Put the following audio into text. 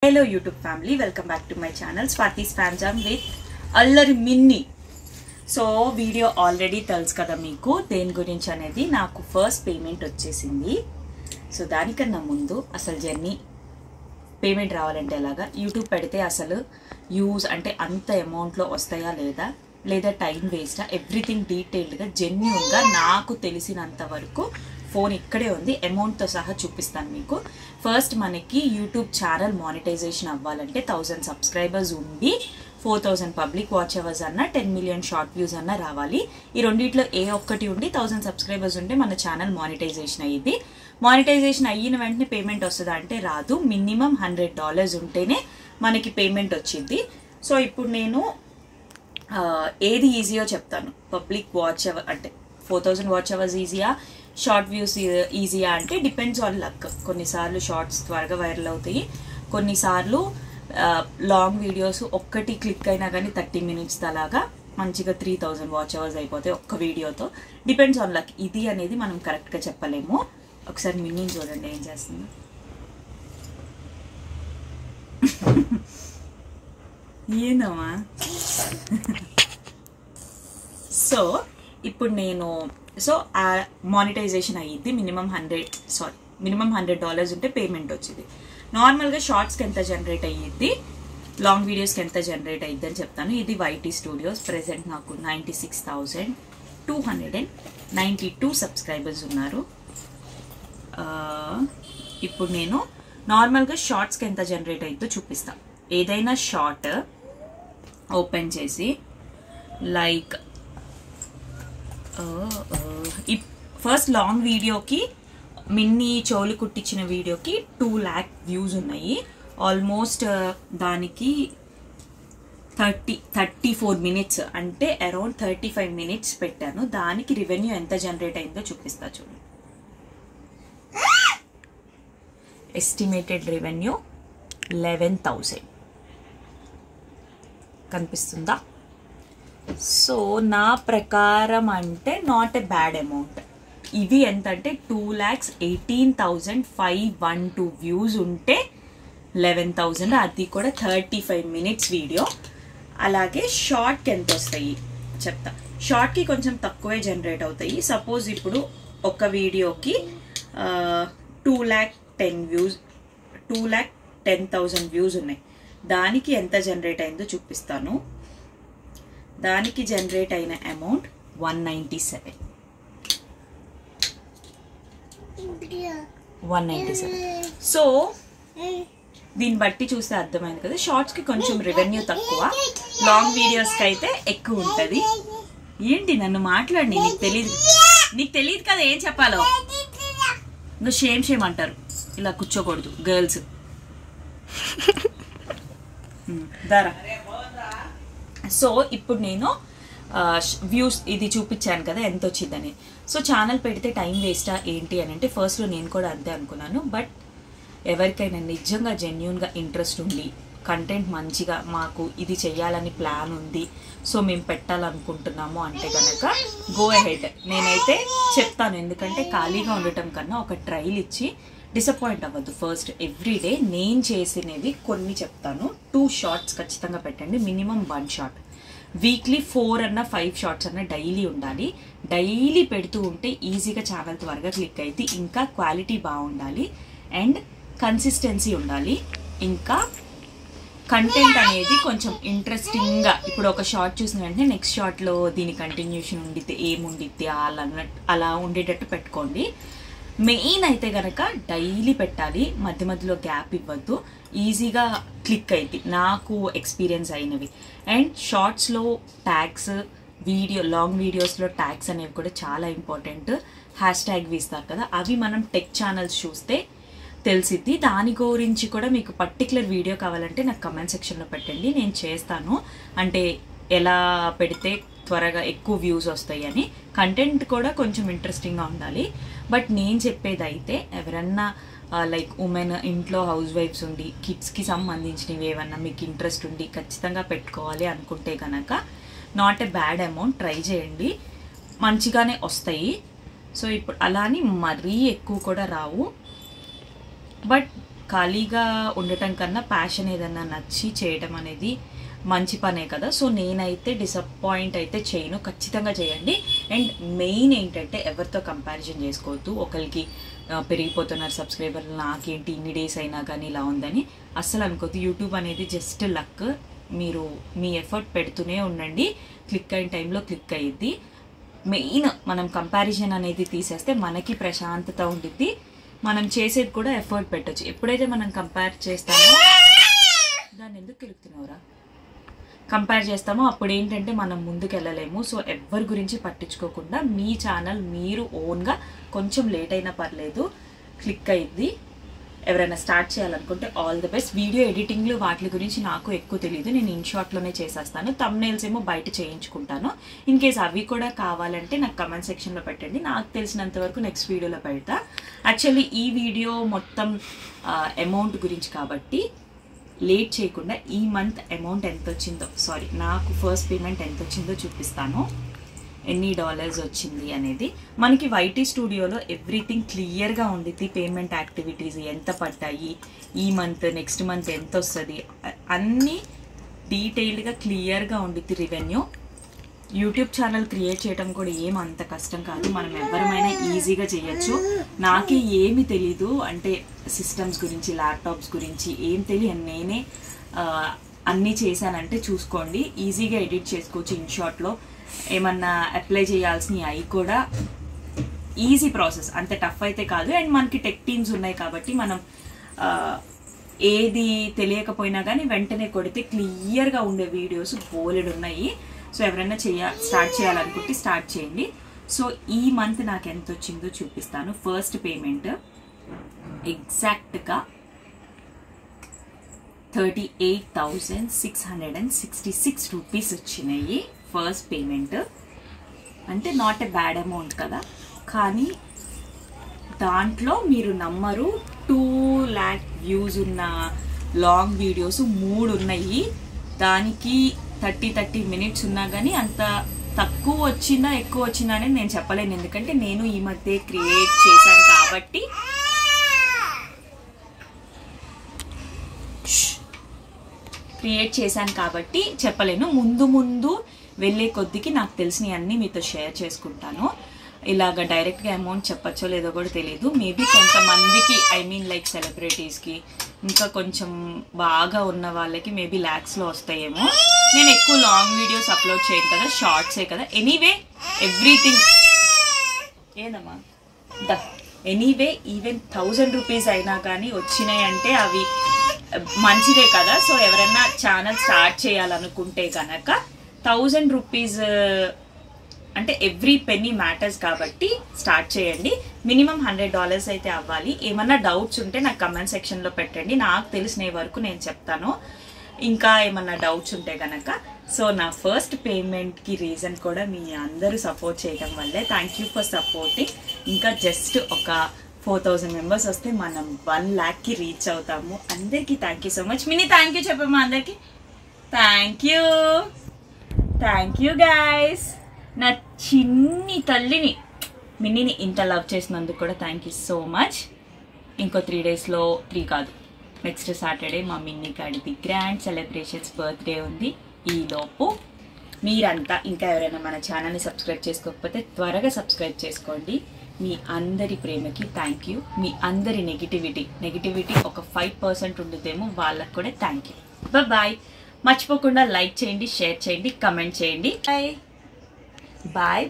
Hello YouTube family, welcome back to my channel Swarti's Fan Jam with Allari Minni. So video already tells kada meeku deni gurinchi anedi naaku first payment vachesindi. So danikana mundu asalu journey payment రావాలంటే ఎలాగా YouTube పెడితే అసలు use అంటే అంత amount లో వస్తాయా లేదా time waste everything detailed గా జెన్యూన్ గా నాకు తెలిసినంత వరకు ఫోన్ ఇక్కడే ఉంది అమౌంట్ తో సహా చూపిస్తాను మీకు. ఫస్ట్ మనకి యూట్యూబ్ ఛానల్ మానిటైజేషన్ అవ్వాలంటే 1000 సబ్స్క్రైబర్స్ ఉండి 4000 పబ్లిక్ వాచ్ అవర్స్ అన్న 10 మిలియన్ షార్ట్ వ్యూస్ అన్న రావాలి. ఈ రెండిట్లో ఏ ఒక్కటి ఉండి 1000 సబ్స్క్రైబర్స్ ఉంటే మన ఛానల్ మానిటైజేషన్ అయ్యింది. మానిటైజేషన్ అయిన వెంటనే పేమెంట్ వస్తుందా అంటే రాదు. మినిమం $100 ఉంటేనే మనకి పేమెంట్ వచ్చింది. సో ఇప్పుడు నేను ఏది ఈజీయో చెప్తాను. పబ్లిక్ వాచ్ అవర్ అంటే 4000 వాచ్ అవర్స్ ఈజీయా, షార్ట్ వ్యూస్ ఈజీయా అంటే డిపెండ్స్ ఆన్ లక్. కొన్నిసార్లు షార్ట్స్ త్వరగా వైరల్ అవుతాయి, కొన్నిసార్లు లాంగ్ వీడియోస్ ఒక్కటి క్లిక్ అయినా కానీ 30 మినిట్స్ అలాగా మంచిగా 3000 వాచ్ అవర్స్ అయిపోతాయి ఒక్క వీడియోతో. Depends on luck. ఇది అనేది మనం కరెక్ట్గా చెప్పలేము. ఒకసారి మిన్నీని చూడండి ఏం చేస్తుంది. ఏందమ్మా. సో ఇప్పుడు నేను మానిటైజేషన్ అయ్యింది. మినిమం $100 ఉంటే పేమెంట్ వచ్చింది. నార్మల్గా షార్ట్స్కి ఎంత జనరేట్ అయ్యిద్ది, లాంగ్ వీడియోస్కి ఎంత జనరేట్ అయ్యిద్ది అని చెప్తాను. ఇది వైటీ స్టూడియోస్. ప్రెసెంట్ నాకు 96,292 సబ్స్క్రైబర్స్ ఉన్నారు. ఇప్పుడు నేను నార్మల్గా షార్ట్స్కి ఎంత జనరేట్ అయ్యిద్దో చూపిస్తాను. ఏదైనా షార్ట్ ఓపెన్ చేసి లైక్ ఫస్ట్ లాంగ్ వీడియోకి మిన్నీ చెవులు కుట్టించిన వీడియోకి 2 lakh వ్యూస్ ఉన్నాయి. ఆల్మోస్ట్ దానికి 34 మినిట్స్ అంటే అరౌండ్ 35 మినిట్స్ పెట్టాను. దానికి రెవెన్యూ ఎంత జనరేట్ అయిందో చూపిస్తా చూడండి. ఎస్టిమేటెడ్ రెవెన్యూ 11,000 కనిపిస్తుందా? సో నా ప్రకారం అంటే నాట్ ఎ బ్యాడ్ అమౌంట్. ఇవి ఎంత అంటే 2,18,512 వ్యూస్ ఉంటే 11,000, అది కూడా 35 మినిట్స్ వీడియో. అలాగే షార్ట్కి ఎంత వస్తాయి చెప్తా. షార్ట్కి కొంచెం తక్కువే జనరేట్ అవుతాయి. సపోజ్ ఇప్పుడు ఒక వీడియోకి 2,10,000 వ్యూస్ ఉన్నాయి. దానికి ఎంత జనరేట్ అయిందో చూపిస్తాను. దానికి జనరేట్ అయిన అమౌంట్ 197. సో దీన్ని బట్టి చూస్తే అర్థమైంది కదా, షార్ట్స్కి కొంచెం రెవెన్యూ తక్కువ, లాంగ్ వీడియోస్కి అయితే ఎక్కువ ఉంటుంది. ఏంటి నన్ను మాట్లాడి, నీకు తెలియదు కదా ఏం చెప్పాలో. ఇంకా షేమ్ అంటారు, ఇలా కూర్చోకూడదు గర్ల్స్. దారా. సో ఇప్పుడు నేను వ్యూస్ ఇది చూపించాను కదా ఎంత వచ్చిందని. సో ఛానల్ పెడితే టైం వేస్టా ఏంటి అని అంటే ఫస్ట్లో నేను కూడా అంతే అనుకున్నాను. బట్ ఎవరికైనా నిజంగా జెన్యూన్గా ఇంట్రెస్ట్ ఉండి కంటెంట్ మంచిగా మాకు ఇది చెయ్యాలని ప్లాన్ ఉంది, సో మేము పెట్టాలనుకుంటున్నాము అంటే కనుక గో అహెడ్. నేనైతే చెప్తాను, ఎందుకంటే ఖాళీగా ఉండటం కన్నా ఒక ట్రైల్ ఇచ్చి డిసప్పాయింట్ అవ్వద్దు. ఫస్ట్ ఎవ్రీడే నేను చేసినవి కొన్ని చెప్తాను. 2 షార్ట్స్ ఖచ్చితంగా పెట్టండి, మినిమం 1 షార్ట్. వీక్లీ 4 అన్న 5 షార్ట్స్ అన్న డైలీ ఉండాలి. డైలీ పెడుతూ ఉంటే ఈజీగా ఛానల్ త్వరగా క్లిక్ అయితే, ఇంకా క్వాలిటీ బాగుండాలి అండ్ కన్సిస్టెన్సీ ఉండాలి. ఇంకా కంటెంట్ అనేది కొంచెం ఇంట్రెస్టింగ్గా, ఇప్పుడు ఒక షార్ట్ చూసిన వెంటనే నెక్స్ట్ షార్ట్లో దీని కంటిన్యూషన్ ఉండిద్ది, ఏముండిద్ది అలా ఉండేటట్టు పెట్టుకోండి. మెయిన్ అయితే కనుక డైలీ పెట్టాలి, మధ్య మధ్యలో గ్యాప్ ఇవ్వద్దు, ఈజీగా క్లిక్ అయింది నాకు ఎక్స్పీరియన్స్ అయినవి. అండ్ షార్ట్స్లో ట్యాగ్స్, లాంగ్ వీడియోస్లో ట్యాగ్స్ అనేవి కూడా చాలా ఇంపార్టెంట్. హ్యాష్ ట్యాగ్ ఇస్తారు కదా, అవి మనం టెక్ ఛానల్స్ చూస్తే తెలిసిద్ది. దాని గురించి కూడా మీకు పర్టికులర్ వీడియో కావాలంటే నాకు కమెంట్ సెక్షన్లో పెట్టండి, నేను చేస్తాను. అంటే ఎలా పెడితే త్వరగా ఎక్కువ వ్యూస్ వస్తాయి అని. కంటెంట్ కూడా కొంచెం ఇంట్రెస్టింగ్గా ఉండాలి. బట్ నేను చెప్పేది అయితే ఎవరన్నా లైక్ ఉమెన్, ఇంట్లో హౌస్ వైఫ్స్ ఉండి కిడ్స్కి సంబంధించినవి ఏమన్నా మీకు ఇంట్రెస్ట్ ఉండి ఖచ్చితంగా పెట్టుకోవాలి అనుకుంటే కనుక not a bad amount, try చేయండి, మంచిగానే వస్తాయి. సో ఇప్పుడు అలా అని మరీ ఎక్కువ కూడా రావు, బట్ ఖాళీగా ఉండటం కన్నా ప్యాషన్ ఏదన్నా నచ్చి చేయడం అనేది మంచి పనే కదా. సో నేనైతే డిసప్పాయింట్ అయితే చేయను, ఖచ్చితంగా చేయండి. అండ్ మెయిన్ ఏంటంటే ఎవరితో కంపారిజన్ చేసుకోవద్దు. ఒకరికి పెరిగిపోతున్నారు సబ్స్క్రైబర్లు, నాకేంటి ఇన్ని డేస్ అయినా కానీ ఇలా ఉందని అస్సలు అనుకోవద్దు. యూట్యూబ్ అనేది జస్ట్ లక్. మీరు మీ ఎఫర్ట్ పెడుతూనే ఉండండి, క్లిక్ అయిన టైంలో క్లిక్ అయ్యిద్ది. మెయిన్ మనం కంపారిజన్ అనేది తీసేస్తే మనకి ప్రశాంతత ఉండిద్ది, మనం చేసేది కూడా ఎఫర్ట్ పెట్టచ్చు. ఎప్పుడైతే మనం కంపేర్ చేస్తామో, దాన్ని ఎందుకు కెలుగుతున్నావురా, కంపేర్ చేస్తామో అప్పుడు ఏంటంటే మనం ముందుకు వెళ్ళలేము. సో ఎవరి గురించి పట్టించుకోకుండా మీ ఛానల్ మీరు ఓన్గా కొంచెం లేట్ అయినా పర్లేదు క్లిక్ అయ్యిద్ది. ఎవరైనా స్టార్ట్ చేయాలనుకుంటే ఆల్ ది బెస్ట్. వీడియో ఎడిటింగ్లు వాటి గురించి నాకు ఎక్కువ తెలియదు, నేను ఇన్షార్ట్లోనే చేసేస్తాను. థంబ్నెయిల్స్ ఏమో బయట చేయించుకుంటాను. ఇన్ కేస్ అవి కూడా కావాలంటే నాకు కమెంట్ సెక్షన్లో పెట్టండి, నాకు తెలిసినంత వరకు నెక్స్ట్ వీడియోలో పెడతా. యాక్చువల్లీ ఈ వీడియో మొత్తం అమౌంట్ గురించి కాబట్టి లేట్ చేయకుండా ఈ మంత్ అమౌంట్ ఎంత వచ్చిందో, సారీ నాకు ఫస్ట్ పేమెంట్ ఎంత వచ్చిందో చూపిస్తాను, ఎన్ని డాలర్స్ వచ్చింది అనేది. మనకి వైటీ స్టూడియోలో ఎవ్రీథింగ్ క్లియర్గా ఉండిద్ది. పేమెంట్ యాక్టివిటీస్ ఎంత పడ్డాయి, ఈ మంత్ నెక్స్ట్ మంత్ ఎంత వస్తుంది, అన్నీ డీటెయిల్డ్గా క్లియర్గా ఉండిద్ది రెవెన్యూ. యూట్యూబ్ ఛానల్ క్రియేట్ చేయడం కూడా ఏం అంత కష్టం కాదు, మనం ఎవరమైనా ఈజీగా చేయొచ్చు. నాకే ఏమి తెలీదు అంటే సిస్టమ్స్ గురించి, ల్యాప్టాప్స్ గురించి ఏం తెలియదు, నేనే అన్నీ చేశానంటే చూసుకోండి. ఈజీగా ఎడిట్ చేసుకోవచ్చు. ఇన్షార్ట్లో ఏమన్నా అప్లై చేయాల్సినవి అవి కూడా ఈజీ ప్రాసెస్, అంత టఫ్ అయితే కాదు. అండ్ మనకి టెక్ టీమ్స్ ఉన్నాయి కాబట్టి మనం ఏది తెలియకపోయినా కానీ వెంటనే కొడితే క్లియర్గా ఉండే వీడియోస్ బోలెడు ఉన్నాయి. సో ఎవరైనా స్టార్ట్ చేయాలనుకుంటే స్టార్ట్ చేయండి. సో ఈ మంత్ నాకు ఎంత వచ్చిందో చూపిస్తాను. ఫస్ట్ పేమెంట్ ఎగ్జాక్ట్గా 38,666 రూపీస్ వచ్చినాయి. ఫస్ట్ పేమెంట్ అంటే నాట్ ఎ బ్యాడ్ అమౌంట్ కదా. కానీ దాంట్లో మీరు నమ్మరు, 2 lakh వ్యూస్ ఉన్న లాంగ్ వీడియోస్ 3 ఉన్నాయి. దానికి 30 minutes ఉన్నా కానీ అంత తక్కువ వచ్చిందా ఎక్కువ వచ్చిందా అనేది నేను చెప్పలేను, ఎందుకంటే నేను ఈ మధ్య క్రియేట్ చేశాను కాబట్టి చెప్పలేను. ముందు వెళ్ళే కొద్దికి నాకు తెలిసినవి అన్నీ మీతో షేర్ చేసుకుంటాను. ఇలాగ డైరెక్ట్గా అమౌంట్ చెప్పచ్చో లేదో కూడా తెలియదు. మేబీ కొంతమందికి లైక్ సెలబ్రిటీస్కి, ఇంకా కొంచెం బాగా ఉన్న వాళ్ళకి మేబీ ల్యాక్స్లో వస్తాయేమో. నేను ఎక్కువ లాంగ్ వీడియోస్ అప్లోడ్ చేయను కదా, షార్ట్సే కదా. ఎనీవే ఎవ్రీథింగ్ ఏదమ్మా ఎనీవే ఈవెన్ 1000 రూపీస్ అయినా కానీ వచ్చినాయి అంటే అవి మంచిదే కదా. సో ఎవరైనా ఛానల్ స్టార్ట్ చేయాలనుకుంటే కనుక 1000 రూపీస్ అంటే ఎవ్రీ పెన్నీ మ్యాటర్స్ కాబట్టి స్టార్ట్ చేయండి. మినిమం $100 అయితే అవ్వాలి. ఏమన్నా డౌట్స్ ఉంటే నాకు కమెంట్ సెక్షన్లో పెట్టండి, నాకు తెలిసిన వరకు నేను చెప్తాను. ఇంకా ఏమన్నా డౌట్స్ ఉంటే కనుక. సో నా ఫస్ట్ పేమెంట్కి రీజన్ కూడా మీ అందరూ సపోర్ట్ చేయడం వల్లే. Thank you for supporting. ఇంకా జస్ట్ ఒక 4000 మెంబర్స్ వస్తే మనం 1 lakh రీచ్ అవుతాము. అందరికీ thank you so much. Mini thank you చెప్పమ్మా అందరికి. Thank you guys. నా చిన్ని తల్లిని మిన్నీని ఇంత లవ్ చేసినందుకు కూడా థ్యాంక్ యూ సో మచ్. ఇంకో 3 daysలో 3 కాదు నెక్స్ట్ సాటర్డే మా మిన్నీ కాడిది గ్రాండ్ సెలబ్రేషన్స్ బర్త్డే ఉంది. ఈలోపు మీరంతా ఇంకా ఎవరైనా మన ఛానల్ని సబ్స్క్రైబ్ చేసుకోకపోతే త్వరగా సబ్స్క్రైబ్ చేసుకోండి. మీ అందరి ప్రేమకి థ్యాంక్ యూ. మీ అందరి నెగిటివిటీ ఒక 5% ఉండుదేమో, వాళ్ళకు కూడా థ్యాంక్ యూ. బాయ్. మర్చిపోకుండా లైక్ చేయండి, షేర్ చేయండి, కమెంట్ చేయండి. బాయ్.